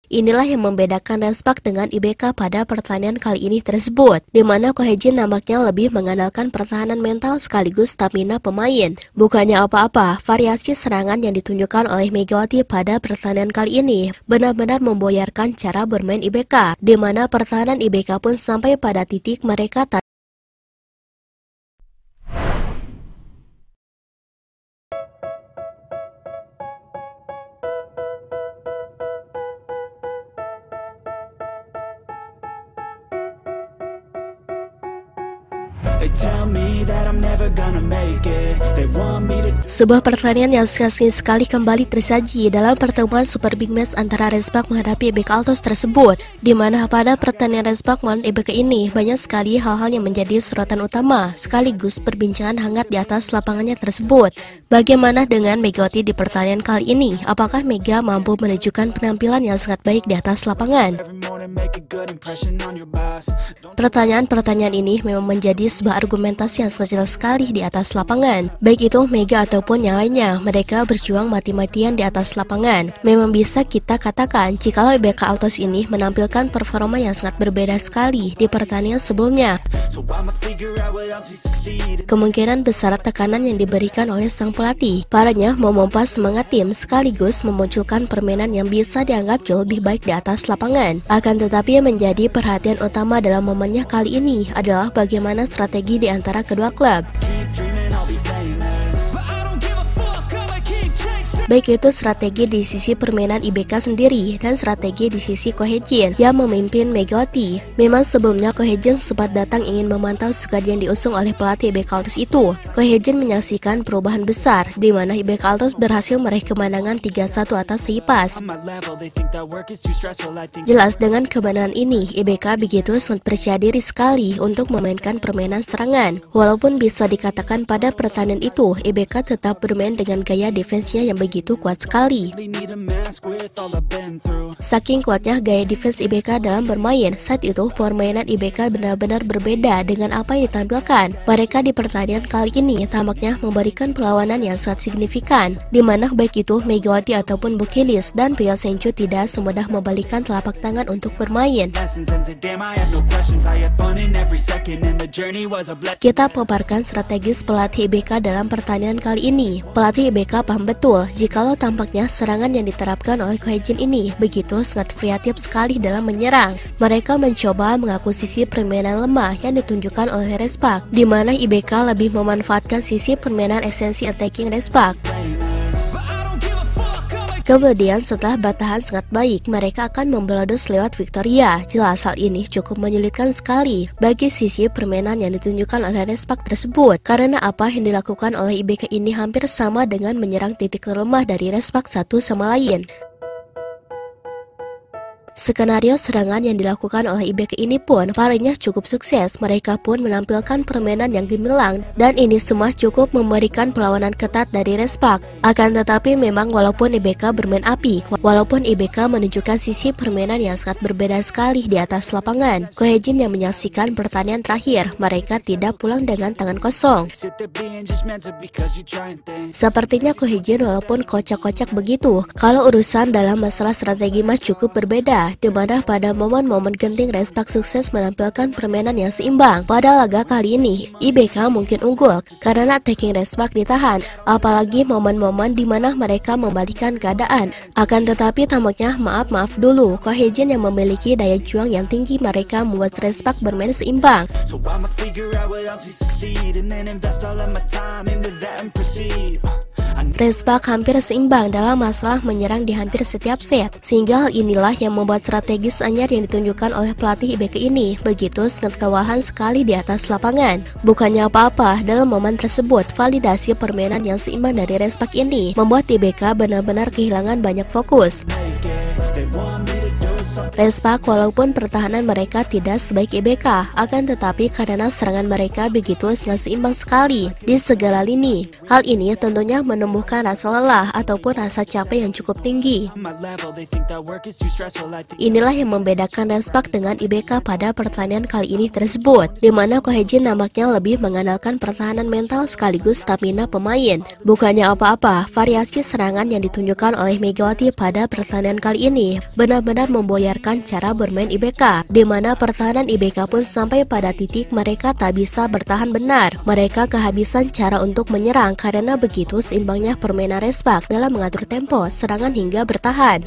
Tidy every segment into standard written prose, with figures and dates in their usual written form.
Inilah yang membedakan Respak dengan IBK pada pertandingan kali ini tersebut, di mana Kohejin nampaknya lebih mengandalkan pertahanan mental sekaligus stamina pemain. Bukannya apa-apa, variasi serangan yang ditunjukkan oleh Megawati pada pertandingan kali ini benar-benar memboyarkan cara bermain IBK, di mana pertahanan IBK pun sampai pada titik mereka tak Sebuah pertandingan yang asing sekali kembali tersaji dalam pertemuan Super Big Match antara Respak menghadapi IBK Altos tersebut, di mana pada pertandingan Respak melawan IBK ini banyak sekali hal-hal yang menjadi sorotan utama, sekaligus perbincangan hangat di atas lapangannya tersebut. Bagaimana dengan Megawati di pertandingan kali ini? Apakah Mega mampu menunjukkan penampilan yang sangat baik di atas lapangan? Pertanyaan-pertanyaan ini memang menjadi sebuah argumentasi yang sangat jelas sekali di atas lapangan. Baik itu Mega ataupun yang lainnya, mereka berjuang mati-matian di atas lapangan. Memang bisa kita katakan jikalau IBK Altos ini menampilkan performa yang sangat berbeda sekali di pertandingan sebelumnya. Kemungkinan besar tekanan yang diberikan oleh sang pelatih, parahnya memompa semangat tim sekaligus memunculkan permainan yang bisa dianggap jauh lebih baik di atas lapangan. Akan tetapi yang menjadi perhatian utama dalam momennya kali ini adalah bagaimana strategi di antara kedua klub. Baik itu strategi di sisi permainan IBK sendiri dan strategi di sisi Kohejin yang memimpin Megawati. Memang sebelumnya Kohejin sempat datang ingin memantau skuad yang diusung oleh pelatih IBK Altos itu. Kohejin menyaksikan perubahan besar di mana IBK Altos berhasil meraih kemenangan 3-1 atas Hipas. Jelas dengan kemenangan ini, IBK begitu sangat percaya diri sekali untuk memainkan permainan serangan. Walaupun bisa dikatakan pada pertandingan itu, IBK tetap bermain dengan gaya defense-nya yang begitu kuat sekali. Saking kuatnya gaya defense IBK dalam bermain, saat itu permainan IBK benar-benar berbeda dengan apa yang ditampilkan. Mereka di pertandingan kali ini tampaknya memberikan perlawanan yang sangat signifikan, di mana baik itu Megawati ataupun Bukilis dan Pio Senju tidak semudah membalikan telapak tangan untuk bermain. Kita paparkan strategis pelatih IBK dalam pertandingan kali ini. Pelatih IBK paham betul jikalau tampaknya serangan yang diterapkan oleh Kohejin ini begitu sangat kreatif sekali dalam menyerang. Mereka mencoba mengakuisisi permainan lemah yang ditunjukkan oleh Respak, di mana IBK lebih memanfaatkan sisi permainan esensi attacking Respak. Kemudian setelah bertahan sangat baik, mereka akan membelodos lewat Victoria. Jelas hal ini cukup menyulitkan sekali bagi sisi permainan yang ditunjukkan oleh Respak tersebut, karena apa yang dilakukan oleh IBK ini hampir sama dengan menyerang titik lemah dari Respak satu sama lain. Skenario serangan yang dilakukan oleh IBK ini pun parahnya cukup sukses. Mereka pun menampilkan permainan yang gemilang dan ini semua cukup memberikan perlawanan ketat dari Respak. Akan tetapi memang walaupun IBK bermain api, walaupun IBK menunjukkan sisi permainan yang sangat berbeda sekali di atas lapangan, Kohejin yang menyaksikan pertandingan terakhir, mereka tidak pulang dengan tangan kosong. Sepertinya Kohejin walaupun kocak-kocak begitu, kalau urusan dalam masalah strategi mah cukup berbeda, di mana pada momen-momen genting Respak sukses menampilkan permainan yang seimbang. Pada laga kali ini, IBK mungkin unggul karena attacking Respak ditahan, apalagi momen-momen di mana mereka membalikan keadaan. Akan tetapi tampaknya maaf dulu, Kohejin yang memiliki daya juang yang tinggi mereka membuat Respak bermain seimbang. Respak hampir seimbang dalam masalah menyerang di hampir setiap set, sehingga hal inilah yang membuat strategis anyar yang ditunjukkan oleh pelatih IBK ini begitu sangat kewalahan sekali di atas lapangan. Bukannya apa-apa, dalam momen tersebut validasi permainan yang seimbang dari Respak ini membuat IBK benar-benar kehilangan banyak fokus. Respak walaupun pertahanan mereka tidak sebaik IBK, akan tetapi karena serangan mereka begitu sangat seimbang sekali di segala lini. Hal ini tentunya menumbuhkan rasa lelah ataupun rasa capek yang cukup tinggi. Inilah yang membedakan Respak dengan IBK pada pertandingan kali ini tersebut, di mana Kohejin nampaknya lebih mengandalkan pertahanan mental sekaligus stamina pemain. Bukannya apa-apa, variasi serangan yang ditunjukkan oleh Megawati pada pertandingan kali ini benar-benar memboyarkan cara bermain IBK, di mana pertahanan IBK pun sampai pada titik mereka tak bisa bertahan benar. Mereka kehabisan cara untuk menyerang karena begitu seimbangnya permainan Respak dalam mengatur tempo, serangan hingga bertahan.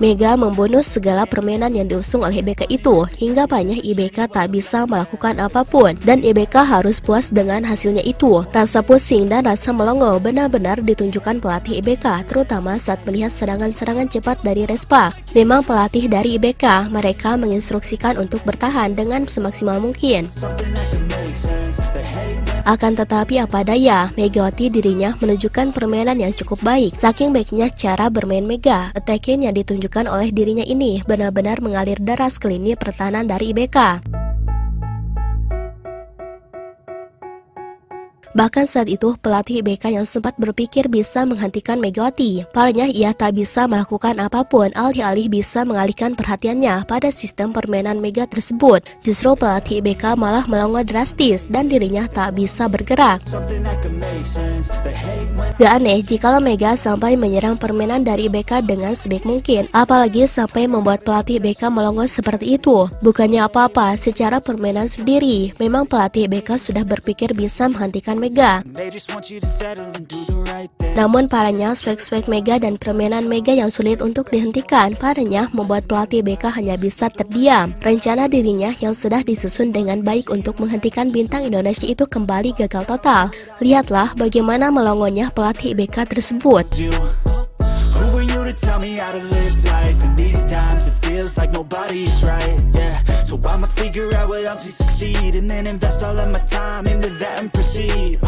Mega membunuh segala permainan yang diusung oleh IBK itu, hingga banyak IBK tak bisa melakukan apapun, dan IBK harus puas dengan hasilnya itu. Rasa pusing dan rasa melongo benar-benar ditunjukkan pelatih IBK, terutama saat melihat serangan-serangan cepat dari Respak. Memang pelatih dari IBK, mereka menginstruksikan untuk bertahan dengan semaksimal mungkin. Akan tetapi apa daya, Megawati dirinya menunjukkan permainan yang cukup baik. Saking baiknya cara bermain Mega, attacking yang ditunjukkan oleh dirinya ini benar-benar mengalir deras ke lini pertahanan dari IBK. Bahkan saat itu, pelatih IBK yang sempat berpikir bisa menghentikan Megawati. Parahnya ia tak bisa melakukan apapun, alih-alih bisa mengalihkan perhatiannya pada sistem permainan Mega tersebut. Justru pelatih IBK malah melongo drastis dan dirinya tak bisa bergerak. Gak aneh jikalau Mega sampai menyerang permainan dari IBK dengan sebaik mungkin, apalagi sampai membuat pelatih IBK melongo seperti itu. Bukannya apa-apa, secara permainan sendiri, memang pelatih IBK sudah berpikir bisa menghentikan Mega. Namun parahnya swag-swag Mega dan permainan Mega yang sulit untuk dihentikan parahnya membuat pelatih BK hanya bisa terdiam. Rencana dirinya yang sudah disusun dengan baik untuk menghentikan bintang Indonesia itu kembali gagal total. Lihatlah bagaimana melongonya pelatih BK tersebut. Tell me how to live life in these times it feels like nobody's right, yeah. So I'ma figure out what else we succeed and then invest all of my time into that and proceed.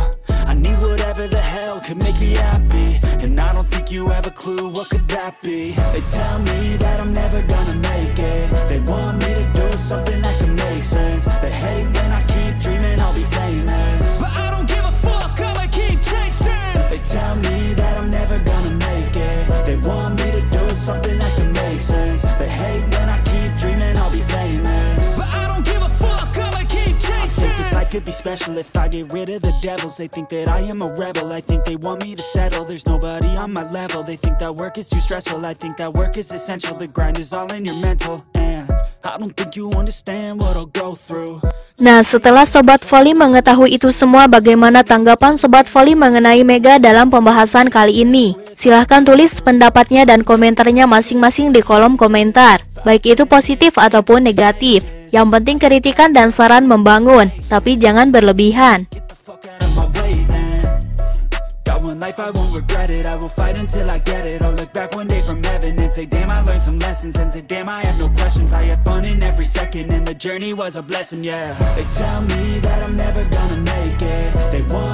I need whatever the hell could make me happy, and I don't think you have a clue what could that be. They tell me that I'm never gonna make it. They want me to do something that can make sense. They hate when I keep dreaming I'll be famous, but I don't give a fuck, I'ma keep chasing. They tell me that I'm never gonna make it. They want me to do something that can make sense. They hate when I keep dreaming I'll be famous, but I don't give a fuck, I'ma keep chasing. I think this life could be special if I get rid of the devils. They think that I am a rebel, I think they want me to settle. There's nobody on my level. They think that work is too stressful, I think that work is essential. The grind is all in your mental, and I don't think you understand what I'll go through. Nah, setelah Sobat Voli mengetahui itu semua, bagaimana tanggapan Sobat Voli mengenai Mega dalam pembahasan kali ini? Silahkan tulis pendapatnya dan komentarnya masing-masing di kolom komentar, baik itu positif ataupun negatif. Yang penting kritikan dan saran membangun, tapi jangan berlebihan. Life I won't regret it, I will fight until I get it. I'll look back one day from heaven and say damn I learned some lessons, and say damn I had no questions. I had fun in every second and the journey was a blessing, yeah. They tell me that I'm never gonna make it. They want